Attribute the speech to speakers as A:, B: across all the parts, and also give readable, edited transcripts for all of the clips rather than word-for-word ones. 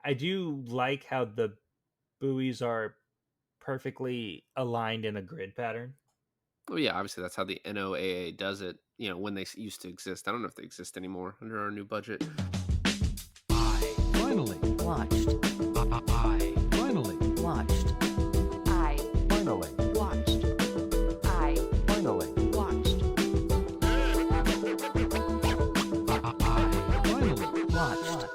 A: I do like how the buoys are perfectly aligned in a grid pattern.
B: Well, yeah, obviously that's how the NOAA does it. When they used to exist. I don't know if they exist anymore under our new budget.
C: I finally
D: Watched.
C: I finally
D: Watched. I
C: finally
D: watched. I
C: finally
D: watched.
C: I finally
D: Watched.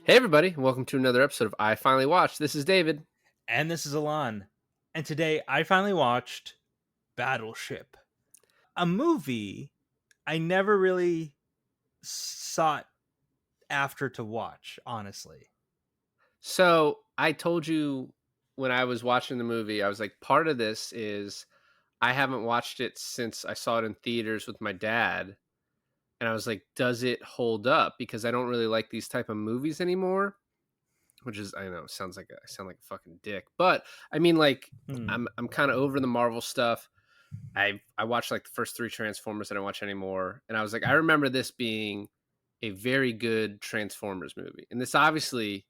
B: Hey, everybody, and welcome to another episode of I Finally Watched. This is David.
A: And this is Alon. And today I finally watched Battleship, a movie I never really sought after to watch, honestly.
B: So I told you when I was watching the movie, I was like, part of this is I haven't watched it since I saw it in theaters with my dad. And I was like, does it hold up? Because I don't really like these type of movies anymore. Which is, I know, I sound like a fucking dick, but I mean, like,
A: Hmm.
B: I'm kind of over the Marvel stuff. I watched like the first three Transformers. I don't watch anymore, and I was like, I remember this being a very good Transformers movie, and this obviously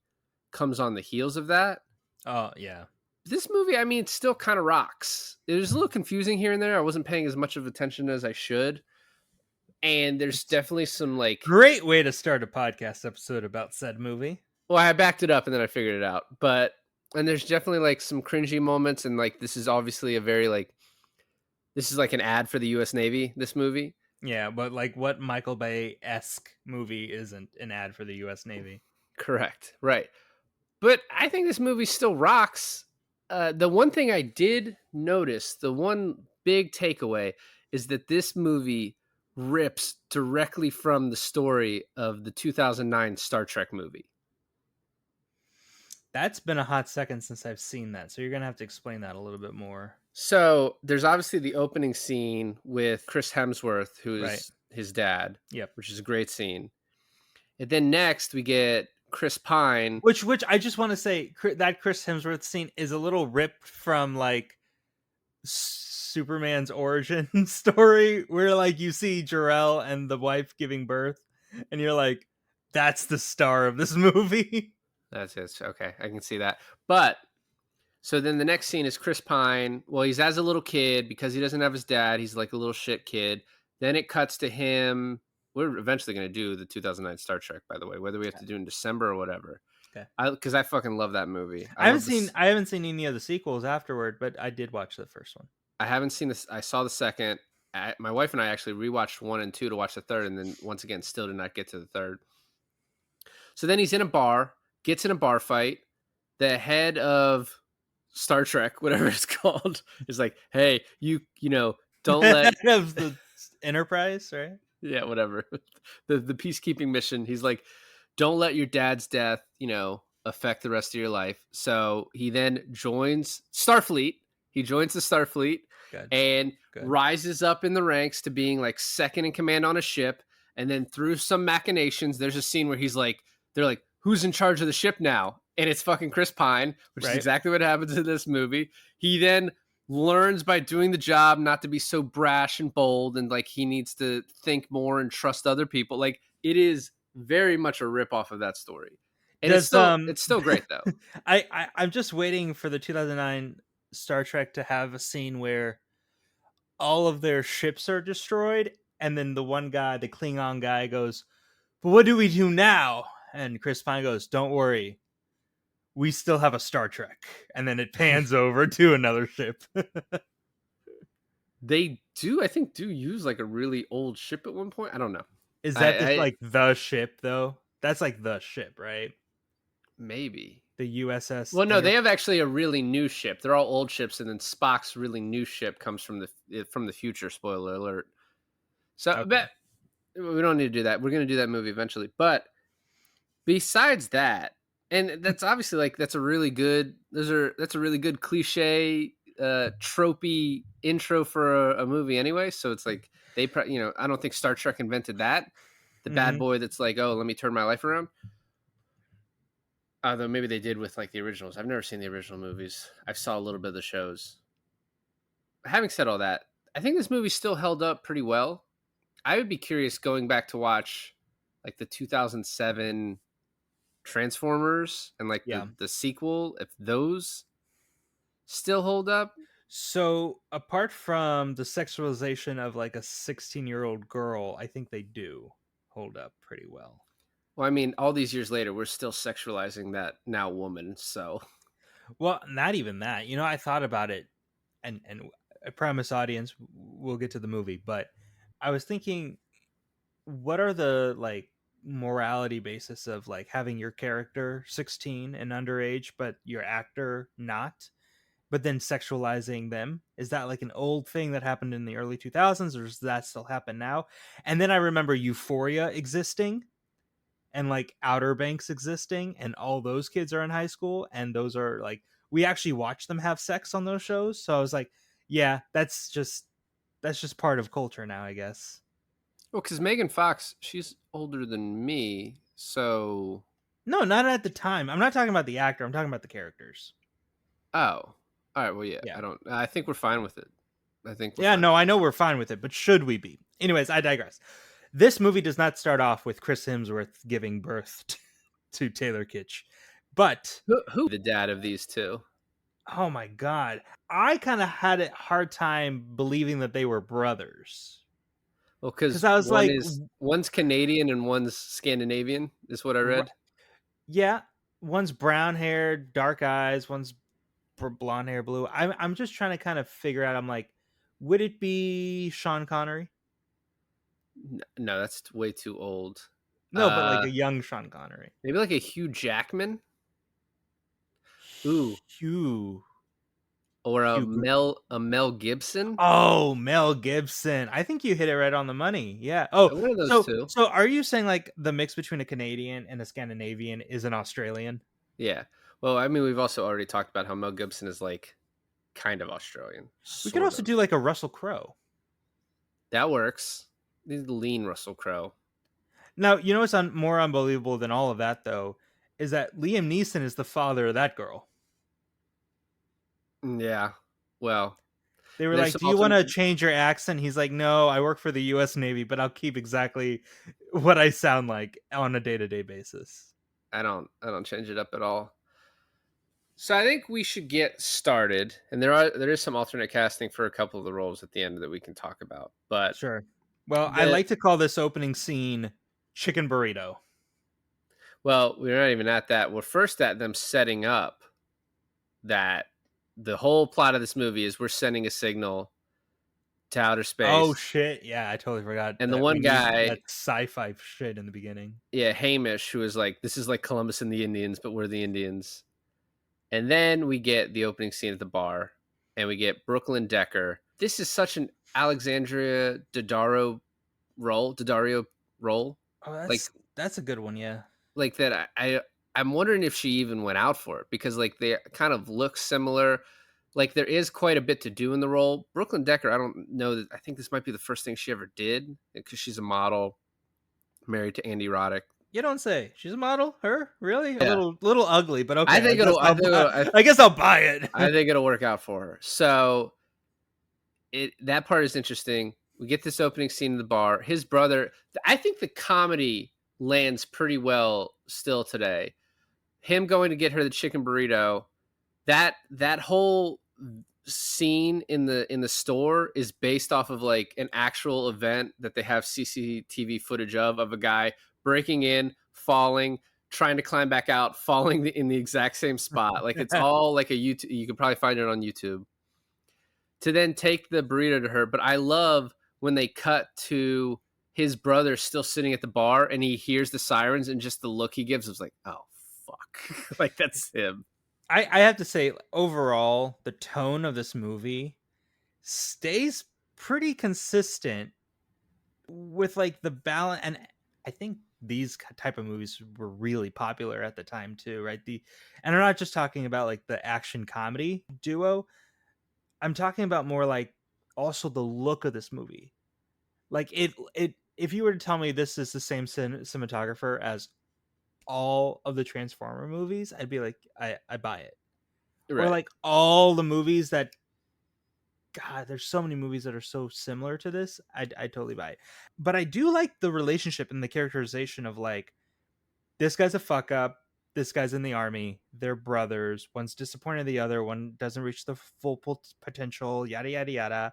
B: comes on the heels of that.
A: Oh, yeah.
B: This movie, I mean, still kind of rocks. It was a little confusing here and there. I wasn't paying as much of attention as I should, and there's definitely some like,
A: Great way to start a podcast episode about said movie.
B: well, I backed it up and then I figured it out, but and there's definitely like some cringy moments, and like this is obviously a very like this is like an ad for the U.S. Navy. This movie.
A: Yeah, but like what Michael Bay-esque movie isn't an ad for the US Navy?
B: Correct. Right. But I think this movie still rocks. The one thing I did notice, the one big takeaway, is that this movie rips directly from the story of the 2009 Star Trek movie.
A: That's been a hot second since I've seen that, so you're gonna have to explain that a little bit more.
B: So there's obviously the opening scene with Chris Hemsworth,
A: Right.
B: who's his dad,
A: Yep.
B: which is a great scene. And then next we get Chris Pine.
A: Which I just want to say that Chris Hemsworth scene is a little ripped from like Superman's origin story, where like you see Jor-El and the wife giving birth, and you're like, that's the star of this movie.
B: That's it. Okay, I can see that. But so then the next scene is Chris Pine. Well, he's as a little kid because he doesn't have his dad. He's like a little shit kid. Then it cuts to him. We're eventually going to do the 2009 Star Trek, by the way, whether we have to do it in December or whatever.
A: Okay.
B: Because I fucking love that movie.
A: I haven't seen any of the sequels afterward, but I did watch the first one.
B: I haven't seen this. I saw the second. My wife and I actually rewatched 1 and 2 to watch the third, and then once again, still did not get to the third. So then he's in a bar, gets in a bar fight. The head of Star Trek, whatever it's called, is like, "Hey, you know, don't let
A: Of the Enterprise, right?
B: yeah, whatever the peacekeeping mission." He's like, "Don't let your dad's death, affect the rest of your life." So he then joins Starfleet. He joins the Starfleet
A: Good.
B: and
A: Good.
B: rises up in the ranks to being like second in command on a ship. And then through some machinations, there's a scene where they're like, "Who's in charge of the ship now?" And it's fucking Chris Pine, which is
A: Right.
B: exactly what happens in this movie. He then learns by doing the job not to be so brash and bold, and like he needs to think more and trust other people. Like it is very much a rip off of that story. And
A: Does
B: it's still great though.
A: I'm just waiting for the 2009 Star Trek to have a scene where all of their ships are destroyed, and then the one guy, the Klingon guy, goes, "But what do we do now?" And Chris Pine goes, "Don't worry, we still have a Star Trek." And then it pans over to another ship.
B: They do, I think, use like a really old ship at one point. I don't know.
A: Is
B: I,
A: that just
B: I
A: like the ship though? That's like the ship, right?
B: maybe.
A: The USS.
B: Well, no, they have actually a really new ship. They're all old ships, and then Spock's really new ship comes from the future. Spoiler alert. So,
A: Okay.
B: but we don't need to do that. We're going to do that movie eventually. But besides that, and that's obviously like that's a really good. That's a really good cliche, tropey intro for a movie anyway. So it's like I don't think Star Trek invented that. The bad
A: Mhm.
B: boy that's like, oh, let me turn my life around. Although maybe they did with like the originals. I've never seen the original movies. I saw a little bit of the shows. Having said all that, I think this movie still held up pretty well. I would be curious going back to watch like the 2007 Transformers and like
A: Yeah.
B: the sequel, if those still hold up.
A: So apart from the sexualization of like a 16-year-old girl, I think they do hold up pretty well.
B: Well, I mean, all these years later, we're still sexualizing that now woman. So,
A: Well, not even that. I thought about it, and I promise audience we'll get to the movie, but I was thinking, what are the like morality basis of like having your character 16 and underage, but your actor not, but then sexualizing them? Is that like an old thing that happened in the early 2000s, or does that still happen now? And then I remember Euphoria existing and like Outer Banks existing, and all those kids are in high school, and those are like, we actually watch them have sex on those shows. So I was like, yeah, that's just part of culture now, I guess.
B: well, because Megan Fox, she's older than me. So,
A: No, not at the time. I'm not talking about the actor. I'm talking about the characters.
B: oh, all right. Well, yeah,
A: Yeah.
B: I think we're fine with it. I think we're
A: Yeah,
B: fine.
A: no, I know we're fine with it, but should we be? Anyways, I digress. This movie does not start off with Chris Hemsworth giving birth to Taylor Kitsch. But
B: Who the dad of these two?
A: oh my god, I kind of had a hard time believing that they were brothers.
B: Well,
A: Cuz
B: because
A: I was like,
B: one's Canadian and one's Scandinavian, is what I read.
A: yeah, one's brown hair, dark eyes, one's blonde hair, blue. I'm just trying to kind of figure out. I'm like, would it be Sean Connery?
B: No, that's way too old.
A: No, but like a young Sean Connery.
B: Maybe like a Hugh Jackman. Ooh,
A: Hugh.
B: or a
A: Hugh.
B: Mel Gibson.
A: Oh, Mel Gibson. I think you hit it right on the money. Yeah. Oh,
B: One of those
A: so
B: two.
A: so are you saying like the mix between a Canadian and a Scandinavian is an Australian?
B: Yeah. Well, I mean, we've also already talked about how Mel Gibson is like kind of Australian,
A: We could
B: sort
A: also
B: of.
A: do like a Russell Crowe.
B: That works. He's the lean Russell Crowe.
A: Now, you know what's more unbelievable than all of that though is that Liam Neeson is the father of that girl.
B: Yeah. Well,
A: They were
B: there's
A: like,
B: some
A: "Do you want
B: alternate.
A: to change your accent?" He's like, "No, I work for the U.S. Navy, but I'll keep exactly what I sound like on a day-to-day basis."
B: I don't change it up at all. So I think we should get started, and there is some alternate casting for a couple of the roles at the end that we can talk about. But
A: Sure. Well, I
B: the
A: like to call this opening scene chicken burrito.
B: well, we're not even at that. We're first at them setting up that the whole plot of this movie is we're sending a signal to outer
A: Oh
B: space,
A: shit! Yeah, I totally forgot
B: and the
A: that we
B: one
A: need
B: guy,
A: that sci-fi shit in the beginning.
B: yeah, Hamish, who is like, this is like Columbus and the Indians, but we're the Indians. And then we get the opening scene at the bar, and we get Brooklyn Decker. This is such an Alexandria Daddario role,
A: Oh,
B: like
A: that's a good one. Yeah.
B: that. I'm wondering if she even went out for it because like they kind of look similar. Like there is quite a bit to do in the role. Brooklyn Decker, I don't know that. I think this might be the first thing she ever did because she's a model, married to Andy Roddick.
A: You don't say. She's a model. Her really a
B: Yeah,
A: little ugly, but
B: I
A: okay.
B: think it'll.
A: I guess I'll buy it.
B: I think it'll work out for her. So that part is interesting. We get this opening scene in the bar. His brother. I think the comedy lands pretty well still today. Him going to get her the chicken burrito. That whole scene in the store is based off of like an actual event that they have CCTV footage of a guy breaking in, falling, trying to climb back out, falling in the exact same spot. Like it's all like a YouTube. You can probably find it on YouTube. To then take the burrito to her, but I love when they cut to his brother still sitting at the bar and he hears the sirens and just the look he gives is like, oh fuck, like that's him.
A: I have to say, overall, the tone of this movie stays pretty consistent with like the balance, and I think these type of movies were really popular at the time too, right? And I'm not just talking about like the action comedy duo. I'm talking about more like also the look of this movie. Like it if you were to tell me this is the same cinematographer as all of the Transformer movies, I'd be like, I buy it. Or
B: Right.
A: like all the movies that, God, there's so many movies that are so similar to this. I totally buy it. But I do like the relationship and the characterization of like, this guy's a fuck up. this guy's in the army. They're brothers. One's disappointed in the other. One doesn't reach the full potential. Yada yada yada.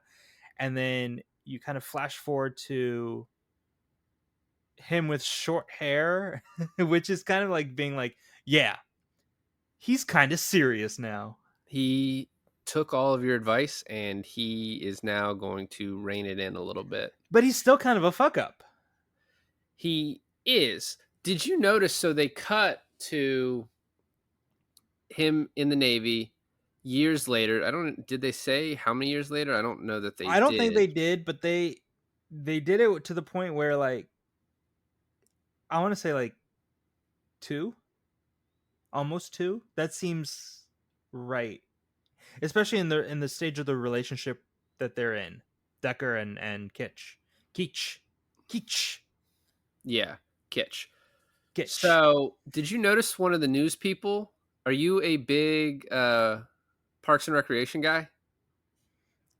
A: And then you kind of flash forward to him with short hair, which is kind of like being like, yeah, he's kind of serious now.
B: He took all of your advice and he is now going to rein it in a little bit.
A: But he's still kind of a fuck up.
B: He is. Did you notice? So they cut to him in the Navy years later. Did they say how many years later? I don't know that they
A: I don't think
B: did.
A: they did, but they did it to the point where, like, I want to say like 2, almost 2. That seems right, especially in the stage of the relationship that they're in, Decker and Keach.
B: Yeah, Kitsch.
A: Kitch.
B: So, did you notice one of the news people? Are you a big Parks and Recreation guy?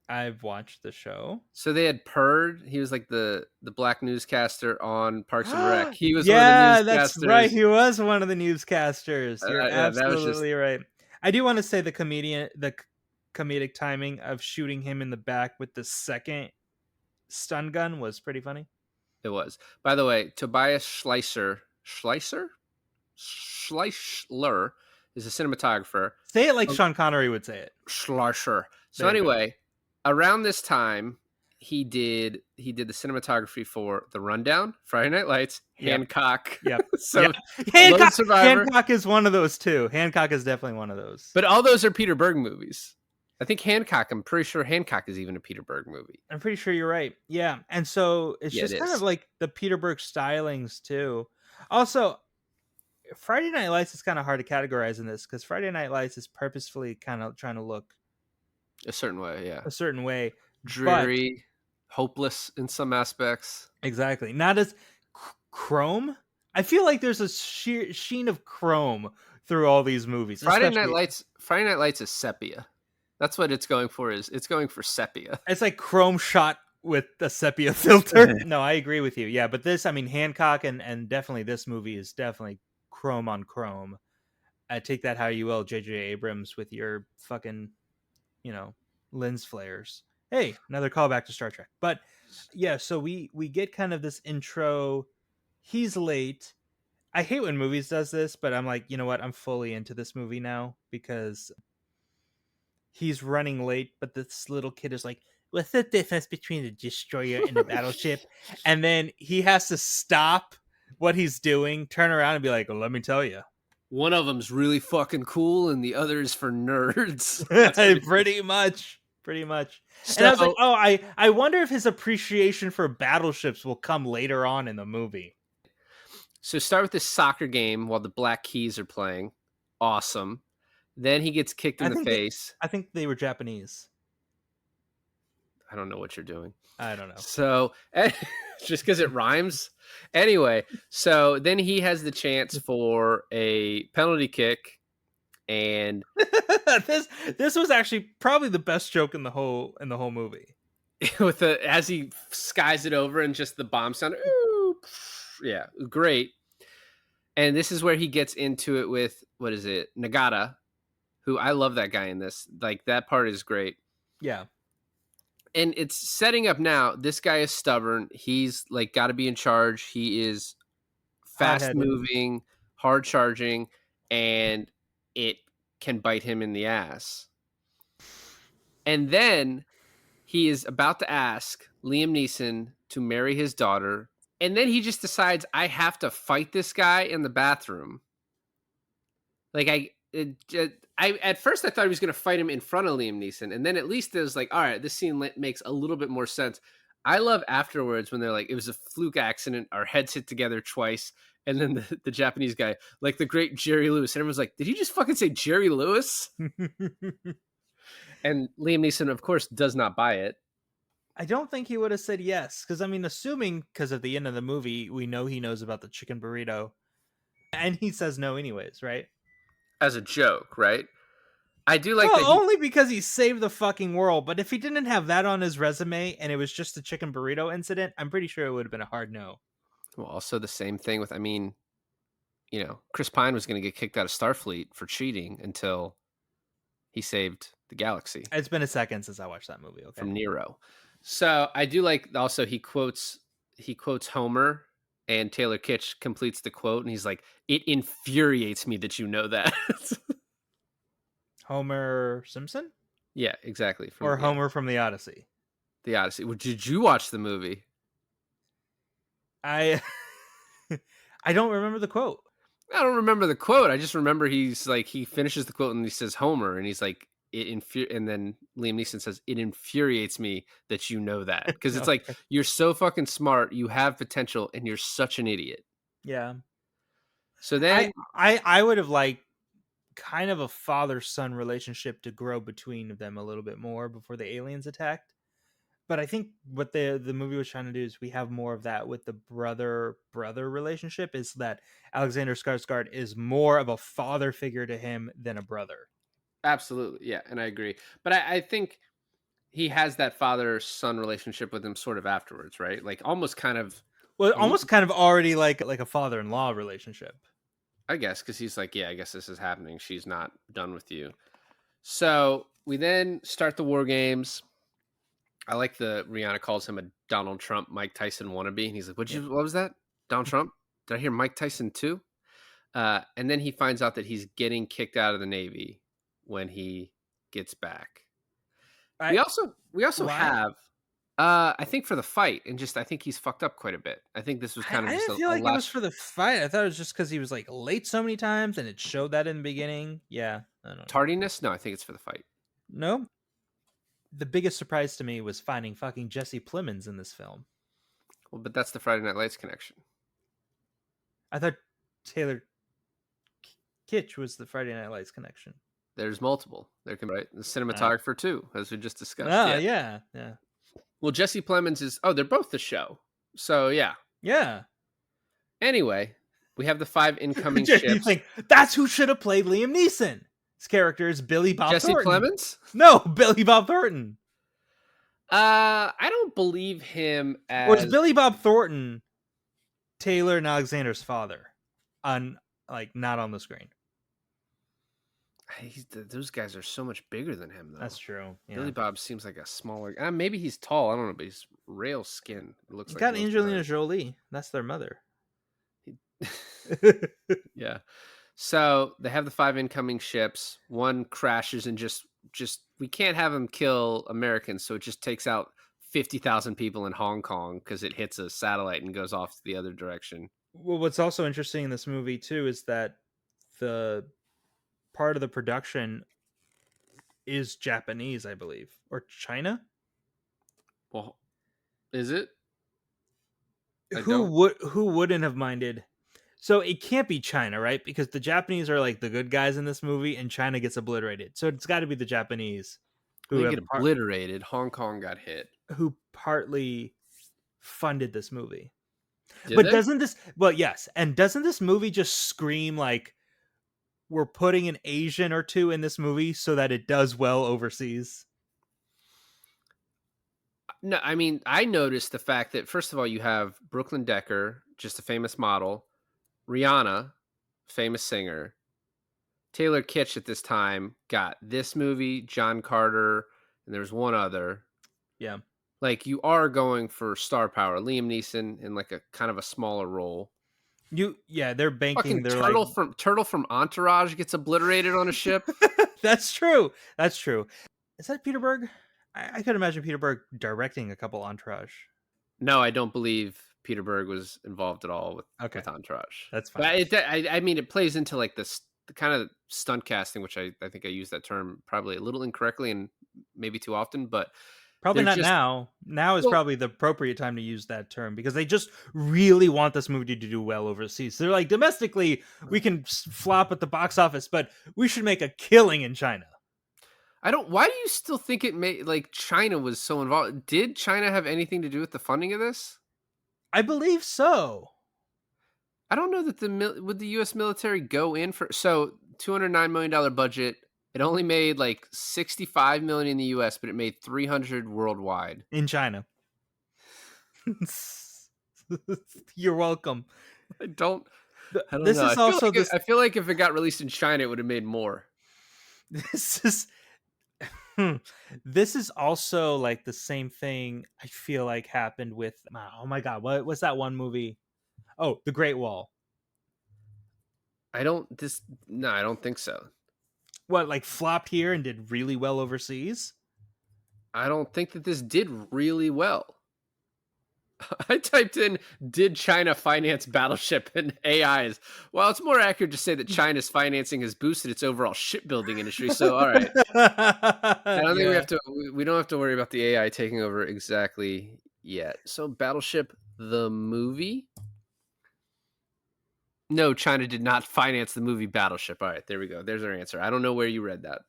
A: I've watched the show.
B: So they had Purd. He was like the black newscaster on Parks and Rec. He was
A: Yeah,
B: one of the newscasters.
A: that's right. He was one of the newscasters. You're
B: Yeah, that was
A: absolutely right. I do want to say the comedic timing of shooting him in the back with the second stun gun was pretty funny.
B: It was. By the way, Tobias Schleicher is a cinematographer.
A: Say it like Sean Connery would say it.
B: Schleicher. So
A: There you go.
B: anyway, around this time, he did the cinematography for The Rundown, Friday Night Lights,
A: Yep.
B: Hancock.
A: Yep.
B: So
A: Yep.
B: Lone Survivor.
A: Hancock is one of those too. Hancock is definitely one of those.
B: But all those are Peter Berg movies. I think Hancock, I'm pretty sure Hancock is even a Peter Berg movie.
A: I'm pretty sure you're right. Yeah. And so it's
B: Yeah,
A: just
B: it
A: kind
B: is.
A: of like the Peter Berg stylings too. Also, Friday Night Lights is kind of hard to categorize in this because Friday Night Lights is purposefully kind of trying to look
B: A certain way, yeah.
A: a certain way.
B: Dreary, hopeless in some aspects.
A: Exactly. Not as chrome. I feel like there's a sheen of chrome through all these movies.
B: Friday Night Lights is sepia. That's what it's going for. It's going for sepia.
A: It's like chrome shot with a sepia filter. No, I agree with you. Yeah, but this, I mean, Hancock and definitely this movie is definitely chrome on chrome. Take that how you will, J.J. Abrams, with your fucking, lens flares. Hey, another callback to Star Trek. But yeah, so we get kind of this intro. He's late. I hate when movies does this, but I'm like, you know what? I'm fully into this movie now because he's running late, but this little kid is like, what's the difference between a destroyer and a battleship? And then he has to stop what he's doing, turn around and be like, well, let me tell you.
B: One of them's really fucking cool and the other is for nerds.
A: Pretty much.
B: So,
A: And I was like, oh, I wonder if his appreciation for battleships will come later on in the movie.
B: So start with this soccer game while the Black Keys are playing. Awesome. Then he gets kicked in the face.
A: I think they were Japanese.
B: I don't know what you're doing.
A: I don't know.
B: So just because it rhymes. Anyway, so then he has the chance for a penalty kick. And
A: this was actually probably the best joke in the whole movie.
B: with as he skies it over and just the bomb sound. Ooh, yeah, great. And this is where he gets into it with, what is it, Nagata, who I love that guy in this. Like, that part is great.
A: Yeah.
B: And it's setting up now. This guy is stubborn. He's like got to be in charge. He is fast moving, hard charging, and it can bite him in the ass. And then he is about to ask Liam Neeson to marry his daughter. And then he just decides, I have to fight this guy in the bathroom. Like, I at first I thought he was going to fight him in front of Liam Neeson. And then at least it was like, all right, this scene makes a little bit more sense. I love afterwards when they're like, it was a fluke accident. Our heads hit together twice. And then the Japanese guy, like the great Jerry Lewis. And everyone's like, did he just fucking say Jerry Lewis? And Liam Neeson, of course, does not buy it.
A: I don't think he would have said yes. Because, I mean, assuming because at the end of the movie, we know he knows about the chicken burrito. And he says no anyways, right?
B: As a joke, right? I do like
A: well,
B: that.
A: Only because he saved the fucking world. But if he didn't have that on his resume and it was just the chicken burrito incident, I'm pretty sure it would have been a hard no.
B: Well, also the same thing with, I mean, Chris Pine was going to get kicked out of Starfleet for cheating until he saved the galaxy
A: It's been a second since I watched that movie. Okay.
B: from Nero. So I do like also he quotes Homer, and Taylor Kitsch completes the quote, and he's like, "It infuriates me that you know that."
A: Homer Simpson
B: Yeah, exactly.
A: or
B: From
A: Homer from the Odyssey.
B: the Odyssey. Well, did you watch the movie?
A: I I don't remember the quote.
B: I don't remember the quote. I just remember he's like, he finishes the quote and he says Homer, and he's like, and then Liam Neeson says, "It infuriates me that you know that," because it's like,
A: Okay.
B: you're so fucking smart, you have potential, and you're such an idiot.
A: Yeah.
B: So then,
A: I would have liked kind of a father-son relationship to grow between them a little bit more before the aliens attacked. But I think what the movie was trying to do is we have more of that with the brother relationship, is that Alexander Skarsgård is more of a father figure to him than a brother.
B: absolutely, yeah, and I agree. But I think he has that father-son relationship with him sort of afterwards, right? Like almost kind of,
A: Well,
B: he,
A: almost kind of already like a father-in-law relationship.
B: I guess, because he's like, yeah, I guess this is happening. She's not done with you. So we then start the war games. I like the Rihanna calls him a Donald Trump, Mike Tyson wannabe, and he's like,
A: Yeah.
B: What was that? Donald Trump? Did I hear Mike Tyson too?" And then he finds out that he's getting kicked out of the Navy when he gets back. We also
A: Why?
B: have, I think for the fight, and just I think he's fucked up quite a bit. I think this was kind of
A: I
B: just
A: didn't feel
B: a
A: like it was
B: last
A: for the fight. I thought it was just because he was like late so many times, and it showed that in the beginning. Yeah, I don't know.
B: tardiness. No, I think it's for the fight.
A: No, the biggest surprise to me was finding fucking Jesse Plemons in this film.
B: Well, but that's the Friday Night Lights connection.
A: I thought Taylor Kitsch was the Friday Night Lights connection.
B: There's multiple. There can be, right, the cinematographer too, as we just discussed.
A: Oh,
B: Yeah.
A: yeah.
B: Well, Jesse Plemons is. Oh, they're both the show. So yeah.
A: Yeah.
B: Anyway, we have the 5 incoming
A: You
B: ships.
A: think that's who should have played Liam Neeson? His character is Billy Bob
B: Jesse
A: Thornton.
B: Plemons?
A: No, Billy Bob Thornton.
B: I don't believe him as.
A: Or is Billy Bob Thornton Taylor and Alexander's father? Not on the screen.
B: Those guys are so much bigger than him, though.
A: That's true. Yeah.
B: Billy Bob seems like a smaller. Maybe he's tall. I don't know, but he's rail skin. It looks
A: He's
B: like
A: got
B: most of
A: Angelina
B: ours.
A: Jolie. That's their mother.
B: Yeah. So they have the 5 incoming ships. One crashes and just we can't have them kill Americans, so it just takes out 50,000 people in Hong Kong because it hits a satellite and goes off to the other direction.
A: Well, what's also interesting in this movie too is that the part of the production is Japanese, I believe, or China.
B: Well, is it?
A: Who wouldn't have minded? So it can't be China, right? Because the Japanese are like the good guys in this movie, and China gets obliterated. So it's got to be the Japanese
B: They get obliterated. Hong Kong got hit.
A: who partly funded this movie.
B: Did
A: But
B: they?
A: doesn't this? Well, yes, and doesn't this movie just scream like we're putting an Asian or two in this movie so that it does well overseas?
B: No, I mean, I noticed the fact that, first of all, you have Brooklyn Decker, just a famous model, Rihanna, famous singer, Taylor Kitsch at this time got this movie, John Carter, and there's one other.
A: Yeah.
B: Like, you are going for star power. Liam Neeson in like a kind of a smaller role.
A: They're banking.
B: Fucking
A: They're
B: Turtle from Entourage gets obliterated on a ship.
A: That's true. That's true. Is that Peter Berg? I could imagine Peter Berg directing a couple Entourage.
B: No, I don't believe Peter Berg was involved at all with Entourage.
A: That's fine.
B: But I mean, it plays into like the kind of stunt casting, which I think I use that term probably a little incorrectly and maybe too often, but
A: probably not now. Now is probably the appropriate time to use that term because they just really want this movie to do well overseas. So they're like, domestically, we can flop at the box office, but we should make a killing in China.
B: Why do you still think it may, like, China was so involved? Did China have anything to do with the funding of this?
A: I believe so.
B: I don't know that would the U.S. military go in for, so $209 million budget. It only made like $65 million in the U.S., but it made $300 worldwide.
A: In China. You're welcome.
B: I don't
A: This
B: know.
A: is also
B: I feel like if it got released in China, it would have made more.
A: this is hmm, this is also like the same thing I feel like happened with oh my god, what was that one movie? Oh, The Great Wall.
B: I don't this no, I don't think so.
A: What, like flopped here and did really well overseas?
B: I don't think that this did really well. I typed in "Did China finance Battleship?" and AIs. Well, it's more accurate to say that China's financing has boosted its overall shipbuilding industry. So, all right, I don't think we
A: Yeah.
B: have to. We don't have to worry about the AI taking over exactly yet. So, Battleship the movie. No, China did not finance the movie Battleship. All right, there we go. There's our answer. I don't know where you read that.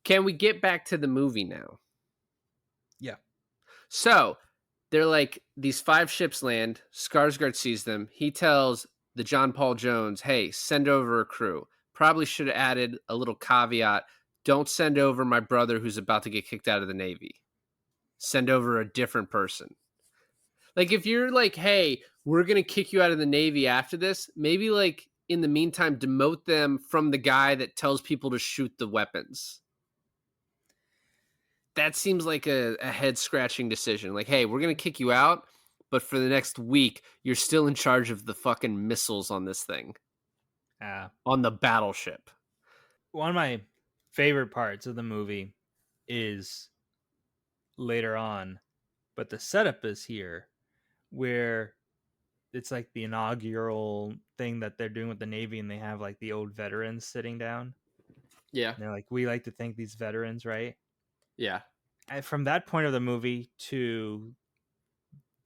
B: Can we get back to the movie now?
A: Yeah.
B: So they're like, these 5 ships land. Skarsgård sees them. He tells the John Paul Jones, hey, send over a crew. Probably should have added a little caveat. Don't send over my brother who's about to get kicked out of the Navy. Send over a different person. Like, if you're like, hey, we're going to kick you out of the Navy after this, maybe like in the meantime, demote them from the guy that tells people to shoot the weapons. That seems like a head scratching decision. Like, hey, we're going to kick you out, but for the next week, you're still in charge of the fucking missiles on this thing,
A: Uh,
B: on the battleship.
A: One of my favorite parts of the movie is later on, but the setup is here where it's like the inaugural thing that they're doing with the Navy, and they have like the old veterans sitting down.
B: Yeah.
A: And they're like, we like to thank these veterans, right?
B: Yeah.
A: And from that point of the movie to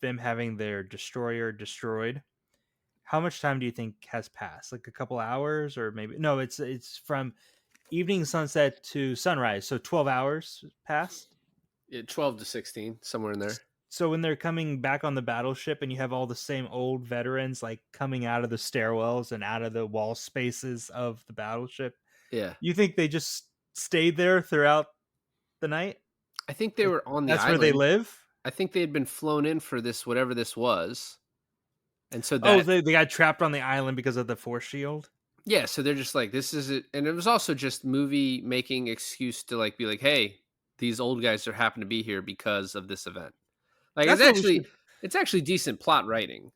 A: them having their destroyer destroyed, how much time do you think has passed? Like a couple hours, or maybe no? It's from evening sunset to sunrise, so 12 hours passed.
B: 12 to 16, somewhere in there.
A: So when they're coming back on the battleship and you have all the same old veterans like coming out of the stairwells and out of the wall spaces of the battleship,
B: Yeah.
A: you think they just stayed there throughout the night?
B: I think they
A: Like,
B: were on the
A: that's where they
B: island.
A: live?
B: I think they had been flown in for this, whatever this was. And so
A: Oh,
B: that,
A: they got trapped on the island because of the force shield?
B: yeah, so they're just like, this is it. And it was also just movie making excuse to like be like, hey, these old guys are happen to be here because of this event. Like,
A: That's what we should
B: it's actually decent plot writing.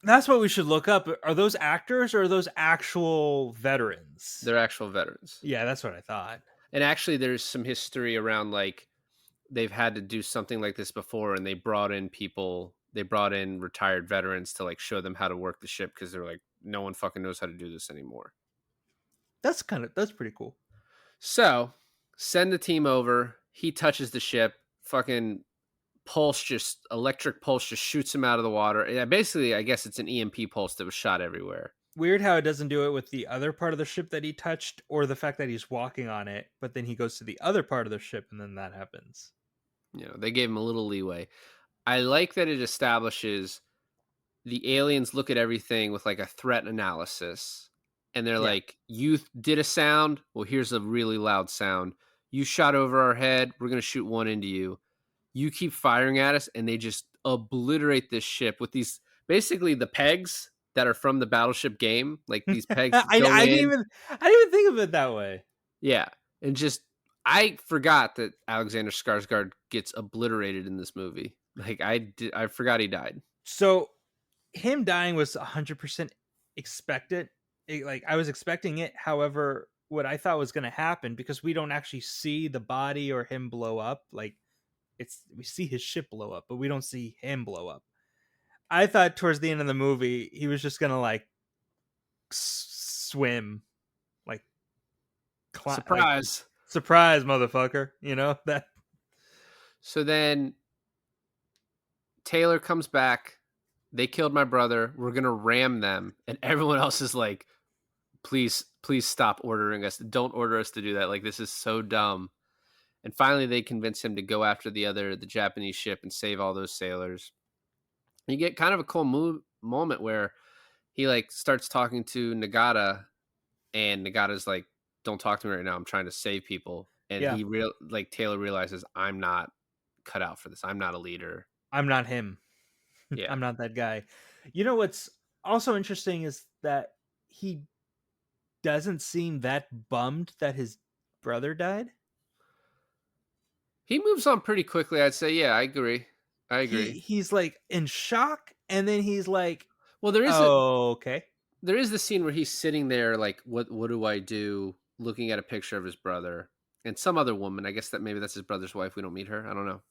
A: That's what we should look up. Are those actors or are those actual veterans?
B: They're actual veterans.
A: Yeah, that's what I thought.
B: And actually there's some history around like they've had to do something like this before, and they brought in retired veterans to like show them how to work the ship because they're like, no one fucking knows how to do this anymore.
A: That's pretty cool.
B: So send the team over. He touches the ship. Fucking electric pulse just shoots him out of the water. Yeah, basically, I guess it's an EMP pulse that was shot everywhere.
A: Weird how it doesn't do it with the other part of the ship that he touched, or the fact that he's walking on it, but then he goes to the other part of the ship and then that happens.
B: You know, they gave him a little leeway. I like that it establishes the aliens look at everything with like a threat analysis, and they're
A: Yeah.
B: like, you did a sound, well, here's a really loud sound. You shot over our head, we're going to shoot one into you. You keep firing at us, and they just obliterate this ship with these, basically the pegs that are from the Battleship game, like these pegs that go in.
A: I didn't even think of it that way.
B: Yeah, and just, I forgot that Alexander Skarsgård gets obliterated in this movie. Like, I forgot he died.
A: So him dying was 100% expected. Like, I was expecting it. However, what I thought was going to happen, because we don't actually see the body or him blow up, like we see his ship blow up, but we don't see him blow up. I thought towards the end of the movie he was just going to like swim, like
B: Surprise.
A: surprise, motherfucker, you know that.
B: So then Taylor comes back. They killed my brother. We're going to ram them. And everyone else is like, please stop ordering us. Don't order us to do that. Like, this is so dumb. And finally they convince him to go after the Japanese ship and save all those sailors. You get kind of a cool moment where he like starts talking to Nagata, and Nagata's like, don't talk to me right now. I'm trying to save people. And
A: Yeah.
B: Taylor realizes, I'm not cut out for this. I'm not a leader.
A: I'm not him.
B: Yeah.
A: I'm not that guy. You know what's Also interesting is that he doesn't seem that bummed that his brother died.
B: He moves on pretty quickly, I'd say. Yeah, I agree. I agree.
A: He's like in shock, and then he's like,
B: Well,
A: "Oh, okay."
B: there is the scene where he's sitting there like, what do I do? Looking at a picture of his brother and some other woman. I guess that maybe that's his brother's wife. We don't meet her. I don't know.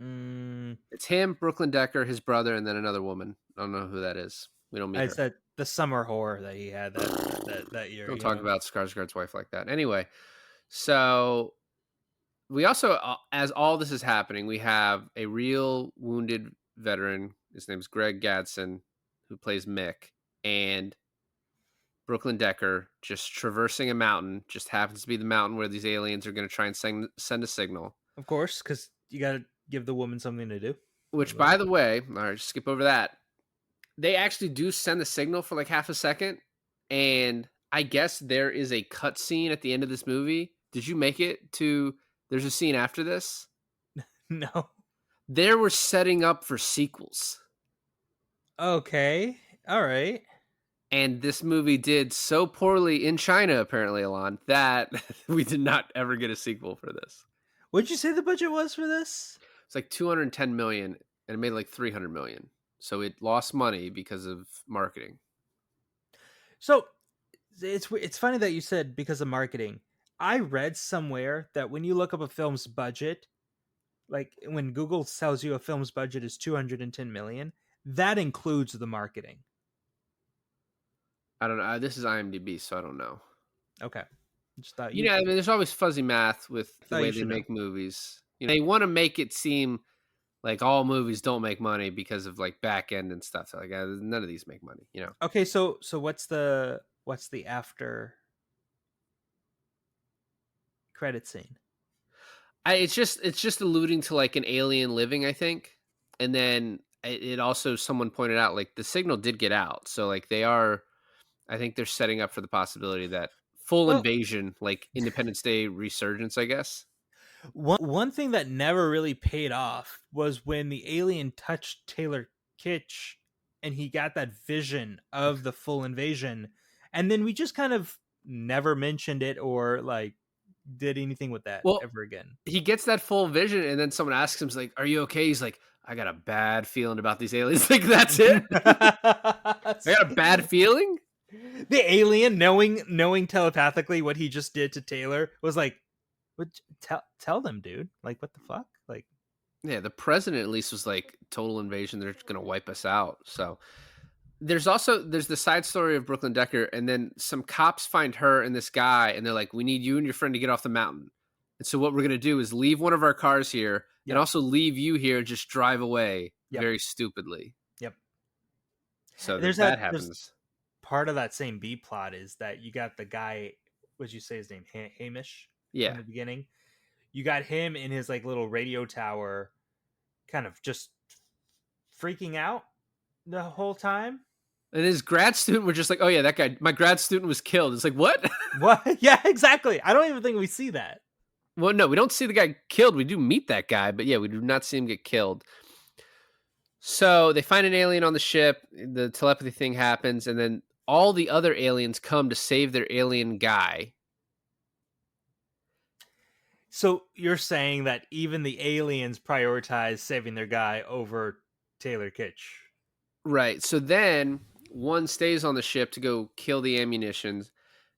A: Mm,
B: It's him, Brooklyn Decker, his brother, and then another woman. I don't know who that is. We don't meet
A: I
B: her.
A: said the summer horror that he had that year.
B: Don't
A: You
B: talk
A: know,
B: about Skarsgård's wife like that. Anyway, so we also, as all this is happening, we have a real wounded veteran. His name's Greg Gadson, who plays Mick, and Brooklyn Decker just traversing a mountain. Just happens to be the mountain where these aliens are going to try and send a signal.
A: of course, because you got to give the woman something to do in the
B: Which,
A: movie.
B: by the way, all right, skip over that. They actually do send the signal for like half a second, and I guess there is a cut scene at the end of this movie. Did you make it to? There's a scene after this.
A: No.
B: There we're setting up for sequels,
A: Okay. All right.
B: and this movie did so poorly in China, apparently, Alon, that we did not ever get a sequel for this.
A: What'd you say the budget was for this?
B: It's like 210 million, and it made like 300 million. So it lost money because of marketing.
A: So it's funny that you said because of marketing. I read somewhere that when you look up a film's budget, like when Google tells you a film's budget is 210 million, that includes the marketing.
B: I don't know. This is IMDb, so I don't know.
A: Okay. Just thought
B: You
A: you
B: know, I mean, there's always fuzzy math with the
A: thought
B: way
A: you
B: they
A: should know.
B: make movies. You know, they want to make it seem like all movies don't make money because of like back end and stuff. So, like none of these make money. You know,
A: Okay, so what's the after credit scene?
B: it's just alluding to like an alien living, I think, and then it also someone pointed out like the signal did get out, so like they are. I think they're setting up for the possibility that full
A: Well,
B: invasion, like Independence Day resurgence, I guess.
A: one thing that never really paid off was when the alien touched Taylor Kitsch and he got that vision of the full invasion, and then we just kind of never mentioned it or like did anything with that
B: Well,
A: ever again.
B: he gets that full vision, and then someone asks him, like, "Are you okay?" He's like, "I got a bad feeling about these aliens." Like that's it. I got a bad feeling.
A: The alien knowing telepathically what he just did to Taylor was like, "What? Tell them, dude! Like, what the fuck? Like,
B: Yeah, the president at least was like, "Total invasion. They're just gonna wipe us out." So there's the side story of Brooklyn Decker, and then some cops find her and this guy, and they're like, "We need you and your friend to get off the mountain." And so what we're gonna do is leave one of our cars here, and
A: Yep.
B: also leave you here and just drive away
A: Yep.
B: very stupidly.
A: Yep."
B: So
A: And
B: there's that happens.
A: part of that same B plot is that you got the guy. Would you say his name? Hamish. In
B: Yeah,
A: the beginning, you got him in his like little radio tower, kind of just freaking out the whole time.
B: and his grad student were just like, "Oh yeah, that guy. My grad student was killed." It's like what?
A: What? Yeah, exactly. I don't even think we see that.
B: Well, no, we don't see the guy killed. We do meet that guy, but yeah, we do not see him get killed. So they find an alien on the ship. The telepathy thing happens, and then all the other aliens come to save their alien guy.
A: So you're saying that even the aliens prioritize saving their guy over Taylor Kitsch?
B: Right. So then one stays on the ship to go kill the ammunitions,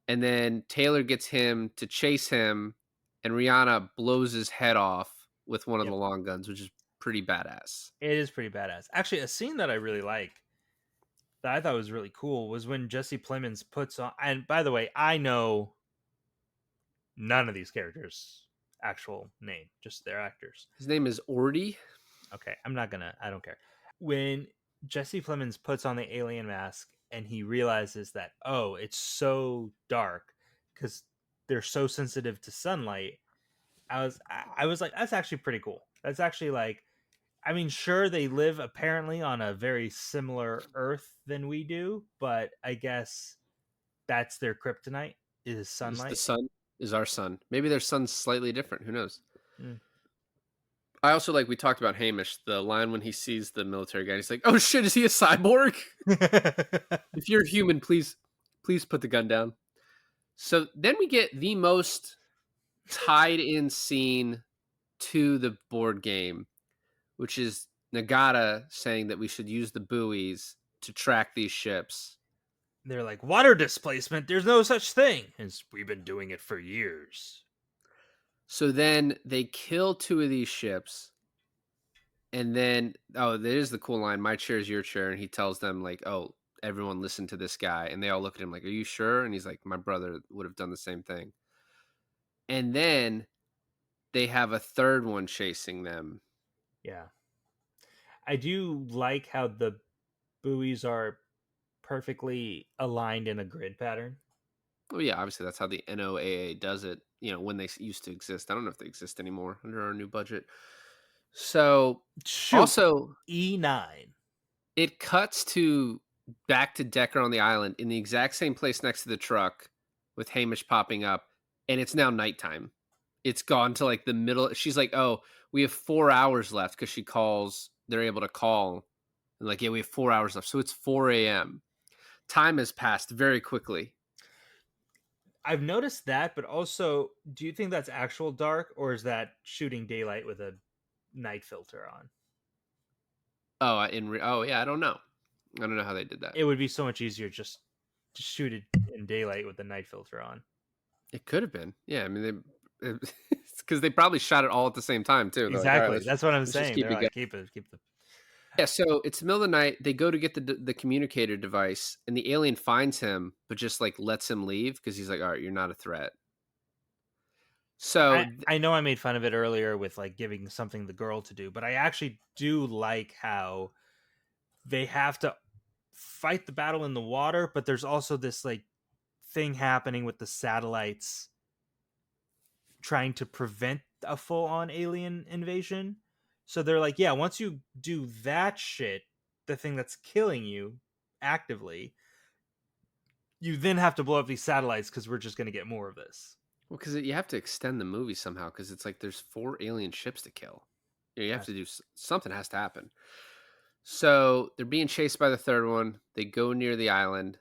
B: and then Taylor gets him to chase him, and Rihanna blows his head off with one of
A: Yep.
B: the long guns, which is pretty badass.
A: It is pretty badass. Actually, a scene that I really like that I thought was really cool was when Jesse Plemons puts on. And by the way, I know none of these characters' actual name, just their actors.
B: His name is Ordy.
A: Okay, I don't care. When Jesse Plemons puts on the alien mask and he realizes that, oh, it's so dark because they're so sensitive to sunlight. I was like, that's actually pretty cool. That's actually like, I mean, sure, they live apparently on a very similar Earth than we do, but I guess that's their kryptonite is
B: Is
A: sunlight.
B: the sun is our sun. Maybe their sun's slightly different. Who knows?
A: Mm.
B: I also like we talked about Hamish, the line when he sees the military guy, he's like, "Oh shit, is he a cyborg? If you're human, please put the gun down." So then we get the most tied in scene to the board game, which is Nagata saying that we should use the buoys to track these ships.
A: They're like, water displacement, there's no such thing. As we've been doing it for years.
B: So then they kill two of these ships. And then, oh, there's the cool line. My chair is your chair. And he tells them, like, oh, everyone listen to this guy. And they all look at him like, are you sure? And he's like, my brother would have done the same thing. And then they have a third one chasing them.
A: Yeah. I do like how the buoys are perfectly aligned in a grid pattern.
B: Oh, yeah, obviously that's how the NOAA does it, when they used to exist. I don't know if they exist anymore under our new budget. So,
A: Shoot.
B: also,
A: E9.
B: it cuts to back to Decker on the island in the exact same place next to the truck with Hamish popping up, and it's now nighttime. It's gone to like the middle. She's like, "Oh, we have 4 hours left," because she calls. They're able to call, and like, "Yeah, we have 4 hours left." So it's 4 a.m. Time has passed very quickly.
A: I've noticed that, but also, do you think that's actual dark, or is that shooting daylight with a night filter on?
B: Oh, yeah, I don't know. I don't know how they did that.
A: It would be so much easier just to shoot it in daylight with the night filter on.
B: It could have been. Yeah, I mean, because they probably shot it all at the same time too. They're like, "All right,
A: Exactly. That's what I'm
B: let's just
A: saying.
B: keep
A: They're
B: it
A: like,
B: going."
A: keep the.
B: Yeah, so it's the middle of the night. They go to get the communicator device, and the alien finds him, but just like lets him leave because he's like, "All right, you're not a threat." So
A: I know I made fun of it earlier with like giving something the girl to do, but I actually do like how they have to fight the battle in the water, but there's also this like thing happening with the satellites trying to prevent a full-on alien invasion. So they're like, yeah, once you do that shit, the thing that's killing you actively, you then have to blow up these satellites because we're just going to get more of this.
B: well, because you have to extend the movie somehow because it's like there's 4 alien ships to kill. You have to do something has to happen. So they're being chased by the third one. They go near the island,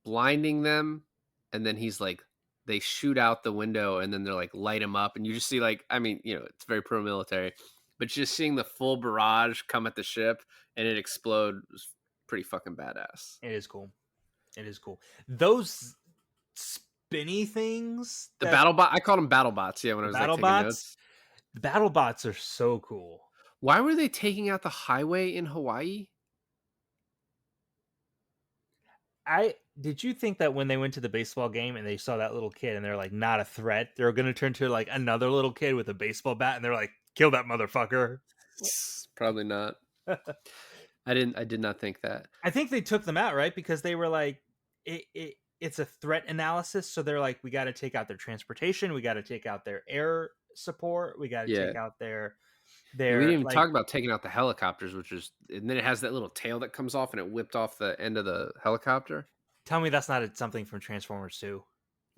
B: blinding them, and then he's like, they shoot out the window, and then they're like light him up, and you just see like, I mean, it's very pro military, but just seeing the full barrage come at the ship and it explode was pretty fucking badass.
A: It is cool. It is cool. Those spinny things,
B: The battle bot, I called them battle bots. Yeah, when I was like
A: battle
B: taking
A: bots,
B: notes.
A: the battle bots are so cool.
B: Why were they taking out the highway in Hawaii?
A: Did you think that when they went to the baseball game and they saw that little kid and they're like not a threat, they're gonna turn to like another little kid with a baseball bat and they're like, kill that motherfucker?
B: Probably not. I did not think that.
A: I think they took them out, right? Because they were like, it's a threat analysis, so they're like, we got to take out their transportation, we got to take out their air support, we got to take out their
B: We didn't even
A: like,
B: talk about taking out the helicopters, and then it has that little tail that comes off and it whipped off the end of the helicopter.
A: Tell me that's not something from Transformers 2.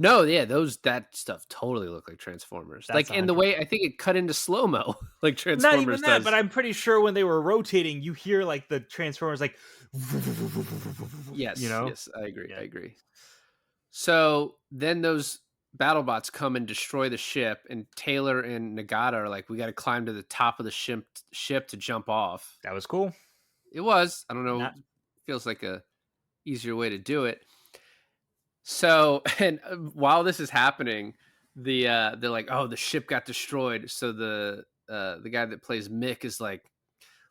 B: No, yeah, that stuff totally looked like Transformers.
A: That's
B: like in the way I think it cut into slow-mo like Transformers
A: not even that,
B: does.
A: but I'm pretty sure when they were rotating, you hear like the Transformers like
B: Yes, yes, I agree.
A: Yeah.
B: I agree. So then those BattleBots come and destroy the ship, and Taylor and Nagata are like, we got to climb to the top of the ship to jump off.
A: That was cool.
B: It was. I don't know.
A: Not-
B: feels like a easier way to do it. So, and while this is happening, they're like, oh, the ship got destroyed. So the guy that plays Mick is like,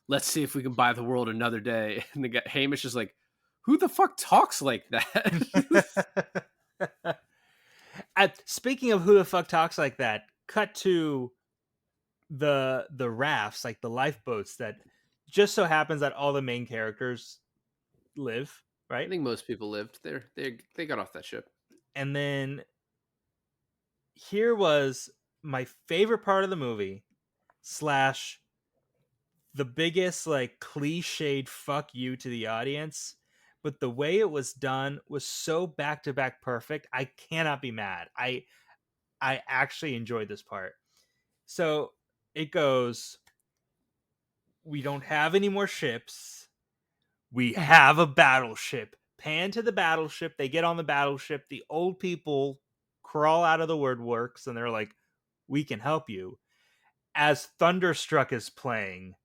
B: let's see if we can buy the world another day. And the guy Hamish is like, who the fuck talks like that?
A: Speaking of who the fuck talks like that, cut to the rafts, like the lifeboats that just so happens that all the main characters live, right?
B: I think most people lived. They got off that ship.
A: And then here was my favorite part of the movie / the biggest like cliched fuck you to the audience, but the way it was done was so back to back perfect. I cannot be mad. I actually enjoyed this part. So it goes, we don't have any more ships. We have a battleship. Pan to the battleship. They get on the battleship. The old people crawl out of the woodworks and they're like, we can help you. As Thunderstruck is playing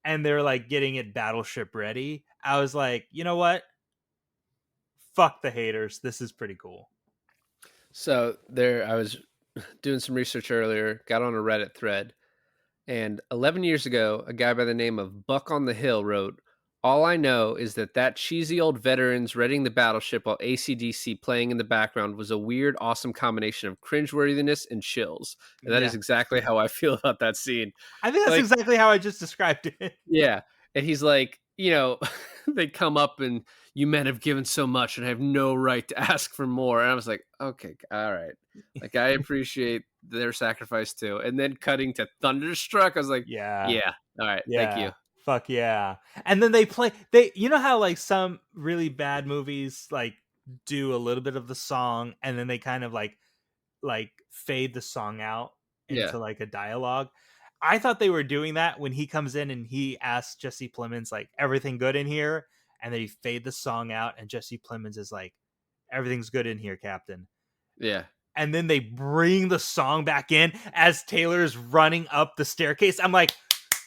A: and they're like getting it battleship ready, I was like, you know what? Fuck the haters. This is pretty cool.
B: So I was doing some research earlier, got on a Reddit thread, and 11 years ago, a guy by the name of Buck on the Hill wrote, "All I know is that cheesy old veterans readying the battleship while AC/DC playing in the background was a weird, awesome combination of cringeworthiness and chills." And that
A: Yeah.
B: is exactly how I feel about that scene.
A: I think that's
B: Like,
A: exactly how I just described it.
B: yeah. And he's like, they come up and you men have given so much and I have no right to ask for more. And I was like, okay, all right. Like, I appreciate their sacrifice too. And then cutting to Thunderstruck, I was like,
A: Yeah.
B: yeah, all right, thank you.
A: Fuck yeah. And then you know how like some really bad movies like do a little bit of the song and then they kind of like fade the song out
B: Yeah.
A: into like a dialogue. I thought they were doing that when he comes in and he asks Jesse Plemons like, everything good in here? And then he fade the song out and Jesse Plemons is like, everything's good in here, Captain.
B: Yeah.
A: And then they bring the song back in as Taylor's running up the staircase. I'm like,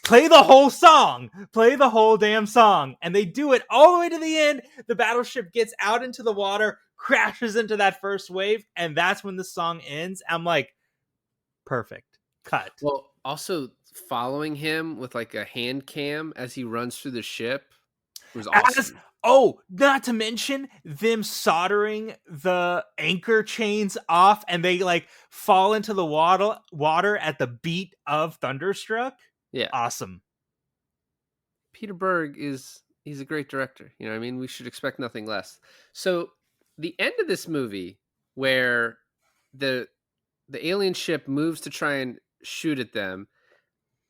A: play the whole song, play the whole damn song. And they do it all the way to the end. The battleship gets out into the water, crashes into that first wave, and that's when the song ends. I'm like, perfect. Cut.
B: Well, also following him with like a hand cam as he runs through the ship was awesome.
A: Not to mention them soldering the anchor chains off and they like fall into the water at the beat of Thunderstruck.
B: Yeah.
A: Awesome.
B: Peter Berg he's a great director. You know what I mean? We should expect nothing less. So the end of this movie where the alien ship moves to try and shoot at them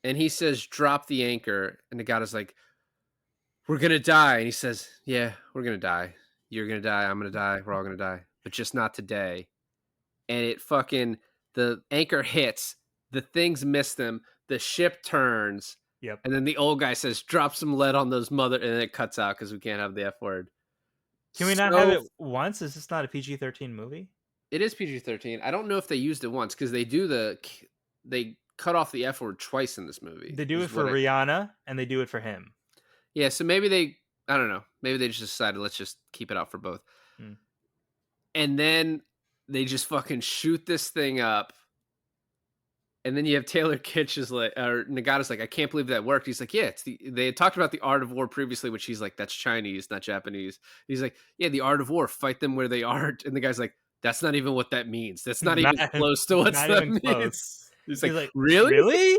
B: and he says, drop the anchor. And the guy is like, we're going to die. And he says, yeah, we're going to die. You're going to die. I'm going to die. We're all going to die, but just not today. And the anchor hits, the things miss them. The ship turns.
A: Yep.
B: And then the old guy says, drop some lead on those and then it cuts out because we can't have the F word.
A: Can we not have it once? Is this not a PG-13 movie?
B: It is PG-13. I don't know if they used it once because they cut off the F word twice in this movie.
A: They do it for Rihanna and they do it for him.
B: Yeah, so I don't know. Maybe they just decided, let's just keep it out for both. And then they just fucking shoot this thing up. And then you have Taylor Kitsch Nagata's like, I can't believe that worked. He's like, yeah, they had talked about the art of war previously, which he's like, that's Chinese, not Japanese. He's like, yeah, the art of war, fight them where they aren't. And the guy's like, that's not even what that means. That's not even close to what that means. Close. He's like, really?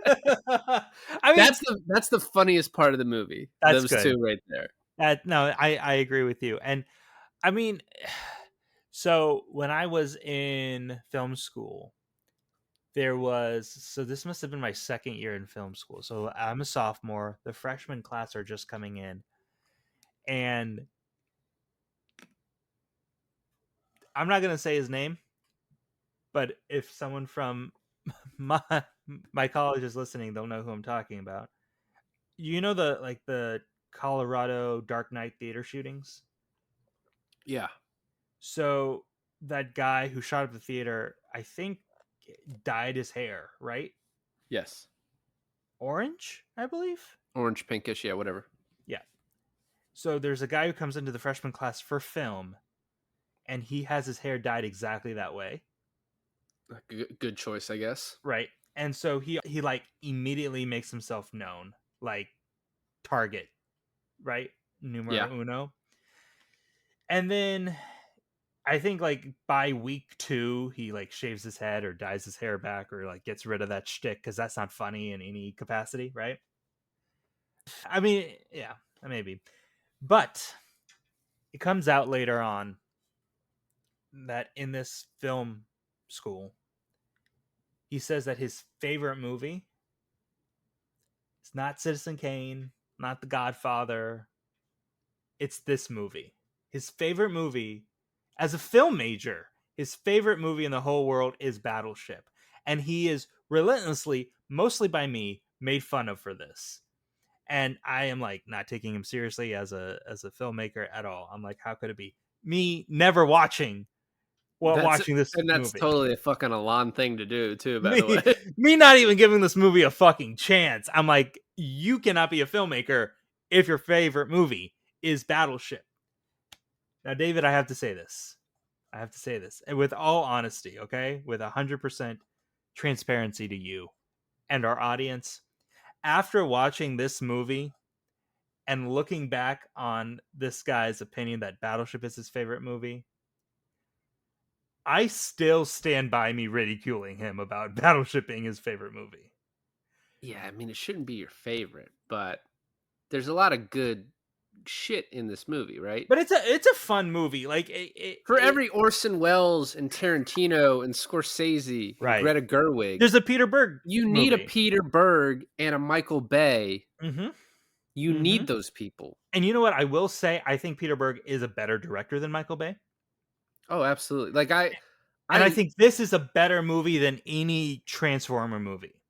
A: I mean,
B: that's the funniest part of the movie. Those good. Two right there.
A: No, I agree with you. And I mean, so when I was in film school, this must have been my second year in film school. So I'm a sophomore. The freshman class are just coming in. And I'm not going to say his name, but if someone from my college is listening, they'll know who I'm talking about. You know the Colorado Dark Knight theater shootings?
B: Yeah.
A: So that guy who shot up the theater, I think, dyed his hair, right?
B: Yes.
A: Orange, I believe.
B: Orange, pinkish, yeah, whatever.
A: Yeah. So there's a guy who comes into the freshman class for film, and he has his hair dyed exactly that way.
B: Good choice, I guess.
A: Right. And so he like immediately makes himself known, like target, right? Numero uno. And then I think like by week 2, he like shaves his head or dyes his hair back or like gets rid of that shtick because that's not funny in any capacity, right? I mean, yeah, maybe. But it comes out later on that in this film school, he says that his favorite movie is not Citizen Kane, not The Godfather. It's this movie. His favorite movie, as a film major, his favorite movie in the whole world is Battleship. And he is relentlessly, mostly by me, made fun of for this. And I am like not taking him seriously as a filmmaker at all. I'm like, how could it be me never watching
B: That's
A: watching this
B: and that's
A: movie?
B: totally a fucking Alon thing to do too, by the
A: me
B: way.
A: me not even giving this movie a fucking chance. I'm like, you cannot be a filmmaker if your favorite movie is Battleship. Now, David, I have to say this. I have to say this, and with all honesty, okay, with 100% transparency to you and our audience. After watching this movie and looking back on this guy's opinion that Battleship is his favorite movie, I still stand by me ridiculing him about Battleship being his favorite movie.
B: Yeah, I mean, it shouldn't be your favorite, but there's a lot of good shit in this movie, right?
A: But it's a fun movie. Like
B: For every Orson Welles and Tarantino and Scorsese and
A: right.
B: Greta Gerwig,
A: There's a Peter Berg
B: you need a
A: movie.
B: Peter Berg and a Michael Bay.
A: Mm-hmm.
B: You
A: Mm-hmm.
B: need those people.
A: And you know what? I will say, I think Peter Berg is a better director than Michael Bay.
B: Oh, absolutely. Like
A: And I think this is a better movie than any Transformer movie.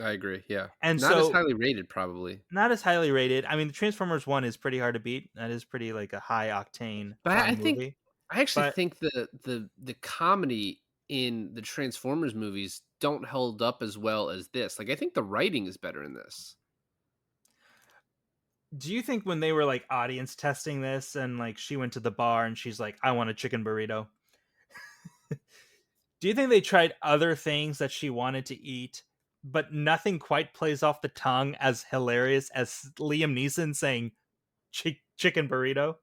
B: I agree. Yeah,
A: And
B: not as
A: so
B: highly rated, probably.
A: not as highly rated. I mean, the Transformers 1 is pretty hard to beat. That is pretty like a high octane
B: But
A: fun
B: I think
A: movie.
B: I actually
A: But
B: think the comedy in the Transformers movies don't hold up as well as this. Like I think the writing is better in this.
A: do you think when they were like audience testing this and like she went to the bar and she's like, I want a chicken burrito? Do you think they tried other things that she wanted to eat, but nothing quite plays off the tongue as hilarious as Liam Neeson saying chicken burrito?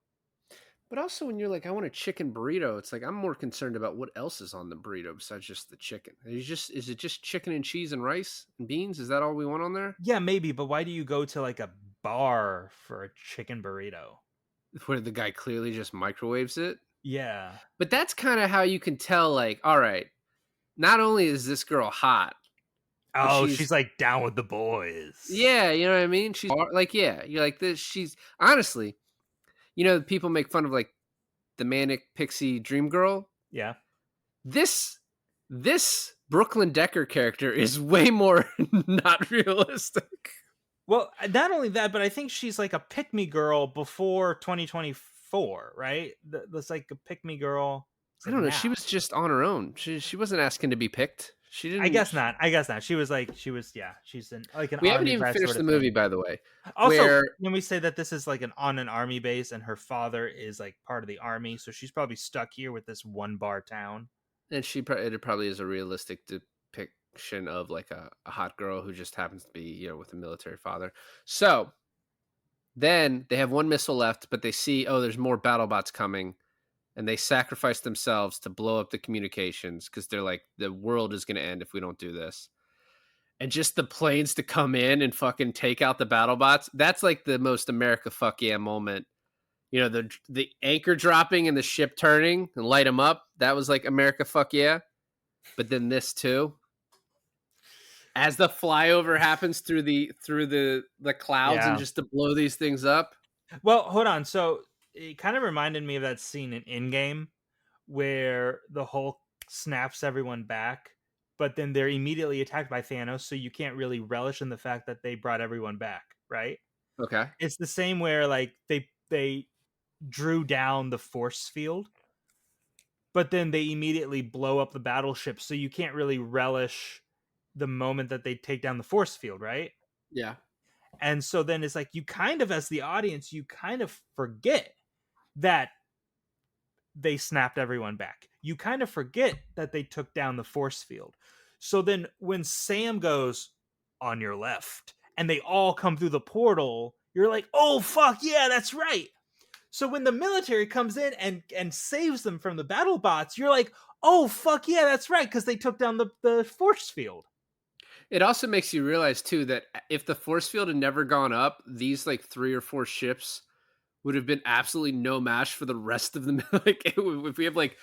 B: But also when you're like, I want a chicken burrito, it's like I'm more concerned about what else is on the burrito besides just the chicken. Is it just chicken and cheese and rice and beans? Is that all we want on there?
A: Yeah, maybe, but why do you go to like a bar for a chicken burrito?
B: Where the guy clearly just microwaves it.
A: Yeah.
B: But that's kind of how you can tell, like, all right, not only is this girl hot, but
A: Oh, she's like down with the boys.
B: yeah, you know what I mean? She's like, yeah, you're like this. She's honestly, people make fun of like the manic pixie dream girl.
A: Yeah.
B: This Brooklyn Decker character is way more not realistic.
A: Well, not only that, but I think she's like a pick me girl before 2024, right? That's like a pick me girl.
B: I don't know. She was just on her own. She wasn't asking to be picked. She didn't.
A: I guess not. She was yeah. She's an like an.
B: We haven't
A: army
B: even
A: brat
B: finished
A: sort
B: the
A: of
B: movie,
A: thing.
B: by the way.
A: Also,
B: where
A: when we say that this is like on an army base and her father is like part of the army, so she's probably stuck here with this one bar town.
B: and it probably is a realistic depiction of like a hot girl who just happens to be with a military father. So then they have one missile left, but they see, oh, there's more battle bots coming, and they sacrifice themselves to blow up the communications because they're like, the world is going to end if we don't do this. And just the planes to come in and fucking take out the battle bots. That's like the most America fuck yeah moment. The anchor dropping and the ship turning and light them up. That was like America fuck yeah. But then this too. As the flyover happens through the clouds and just to blow these things up.
A: Well, hold on. So it kind of reminded me of that scene in Endgame where the Hulk snaps everyone back, but then they're immediately attacked by Thanos, so you can't really relish in the fact that they brought everyone back, right?
B: Okay.
A: It's the same where like they drew down the force field, but then they immediately blow up the battleship, so you can't really relish the moment that they take down the force field, right?
B: Yeah.
A: And so then it's like you kind of, as the audience, you kind of forget that they snapped everyone back. You kind of forget that they took down the force field. So then when Sam goes on your left and they all come through the portal, you're like, oh, fuck, yeah, that's right. So when the military comes in and saves them from the battle bots, you're like, oh, fuck, yeah, that's right, because they took down the force field.
B: It also makes you realize, too, that if the force field had never gone up, these like 3 or 4 ships would have been absolutely no match for the rest of them. Like if we have like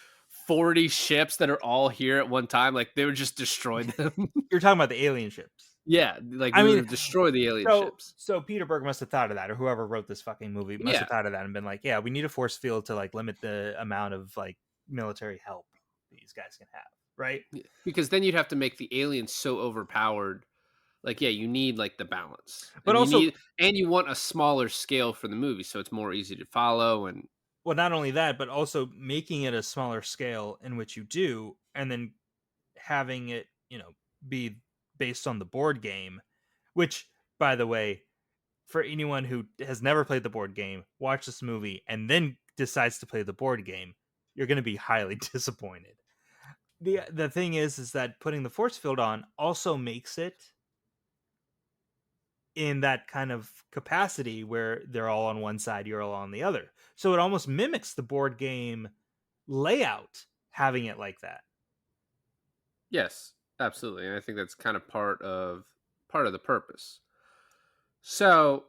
B: 40 ships that are all here at one time, like they would just destroy them.
A: You're talking about the alien ships.
B: Yeah, like we would have destroyed the alien ships.
A: So Peter Berg must have thought of that, or whoever wrote this fucking movie must have thought of that and been like, yeah, we need a force field to like limit the amount of like military help these guys can have, right?
B: Because then you'd have to make the aliens so overpowered. Like, yeah, you need like the balance,
A: But
B: and
A: also,
B: you want a smaller scale for the movie, so it's more easy to follow. And
A: well, not only that, but also making it a smaller scale in which you do, and then having it, be based on the board game, which, by the way, for anyone who has never played the board game, watch this movie and then decides to play the board game, you're going to be highly disappointed. The thing is that putting the force field on also makes it in that kind of capacity where they're all on one side, you're all on the other. So it almost mimics the board game layout having it like that.
B: yes, absolutely, and I think that's kind of part of the purpose. So,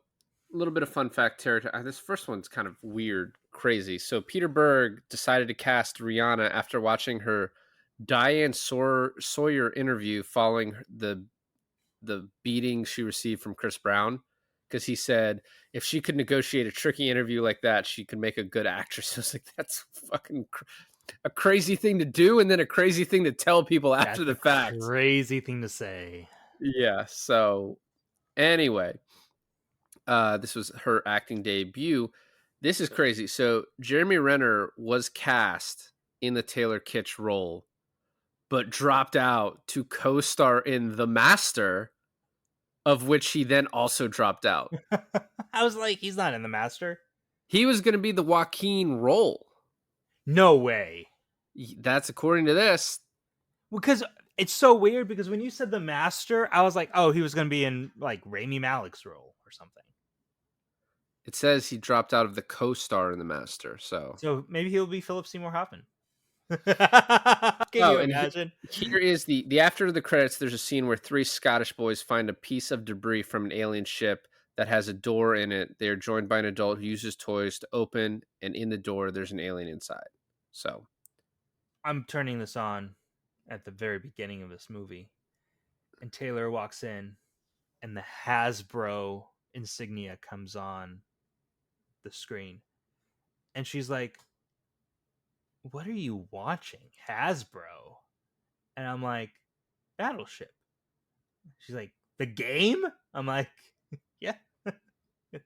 B: a little bit of fun fact territory. This first one's kind of weird, crazy. So, Peter Berg decided to cast Rihanna after watching her Diane Sawyer interview following the beating she received from Chris Brown, because he said if she could negotiate a tricky interview like that, she could make a good actress. I was like, that's fucking a crazy thing to do, and then a crazy thing to tell people after
A: That's
B: the
A: a
B: fact.
A: crazy thing to say.
B: Yeah. So anyway, this was her acting debut. This is crazy. So Jeremy Renner was cast in the Taylor Kitsch role, but dropped out to co-star in The Master, of which he then also dropped out.
A: I was like, he's not in the Master.
B: He was going to be the Joaquin role.
A: No way.
B: That's according to this.
A: Because it's so weird, because when you said the Master, I was like, oh, he was going to be in like Rami Malek's role or something.
B: It says he dropped out of the co-star in The Master. So
A: Maybe he'll be Philip Seymour Hoffman. Can you
B: and
A: imagine?
B: here is the after the credits. There's a scene where three Scottish boys find a piece of debris from an alien ship that has a door in it. They are joined by an adult who uses toys to open, and in the door there's an alien inside. So
A: I'm turning this on at the very beginning of this movie, and Taylor walks in, and the Hasbro insignia comes on the screen, and she's like, "What are you watching, Hasbro?" And I'm like, "Battleship." She's like, "The game?" I'm like, "Yeah,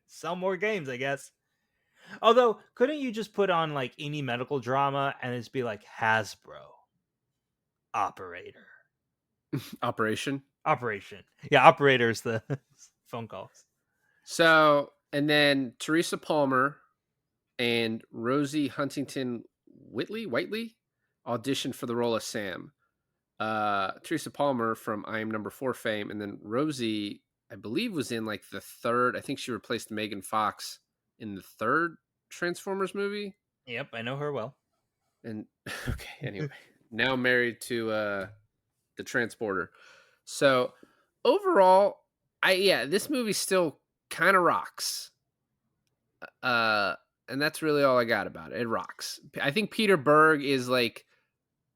A: sell more games, I guess." Although, couldn't you just put on like any medical drama and it's be like Hasbro operator?
B: Operation.
A: Operation. Yeah, operator is the phone calls.
B: So, and then Teresa Palmer and Rosie Huntington Whiteley auditioned for the role of Sam. Teresa Palmer from I Am Number 4 fame, and then Rosie, I believe, was in like the third. I think she replaced Megan Fox in the third Transformers movie.
A: Yep, I know her well.
B: And okay, anyway, now married to the Transporter. So overall, this movie still kind of rocks. And that's really all I got about it. It rocks. I think Peter Berg is like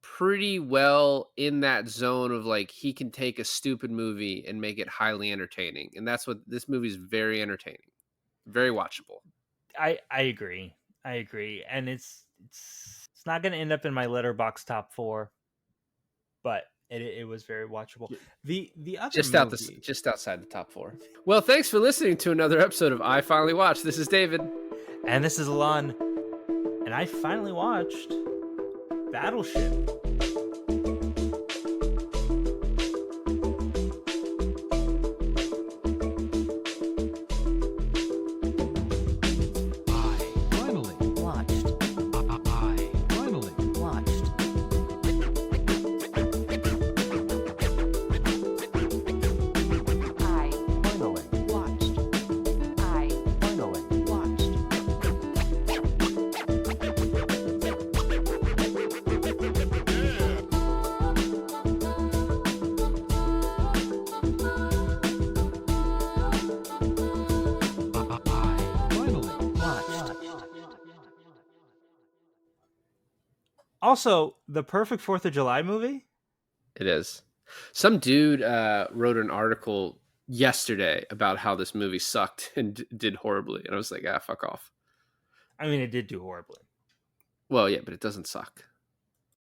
B: pretty well in that zone of like he can take a stupid movie and make it highly entertaining. And that's what this movie is, very entertaining, very watchable.
A: I agree. I agree. And it's not going to end up in my letterbox top 4, but it was very watchable. The other
B: Just outside the top 4. Well, thanks for listening to another episode of I Finally Watched. This is David.
A: And this is Alon. And I finally watched Battleship.
C: Finally.
D: Watched.
C: I finally.
D: Watched. I
C: Finally.
D: watched. I
C: Finally.
D: watched.
C: I finally.
D: Watched.
A: Also, the perfect 4th of July movie.
B: It is. Some dude wrote an article yesterday about how this movie sucked and did horribly. And I was like, fuck off.
A: I mean, it did do horribly.
B: Well, yeah, but it doesn't suck.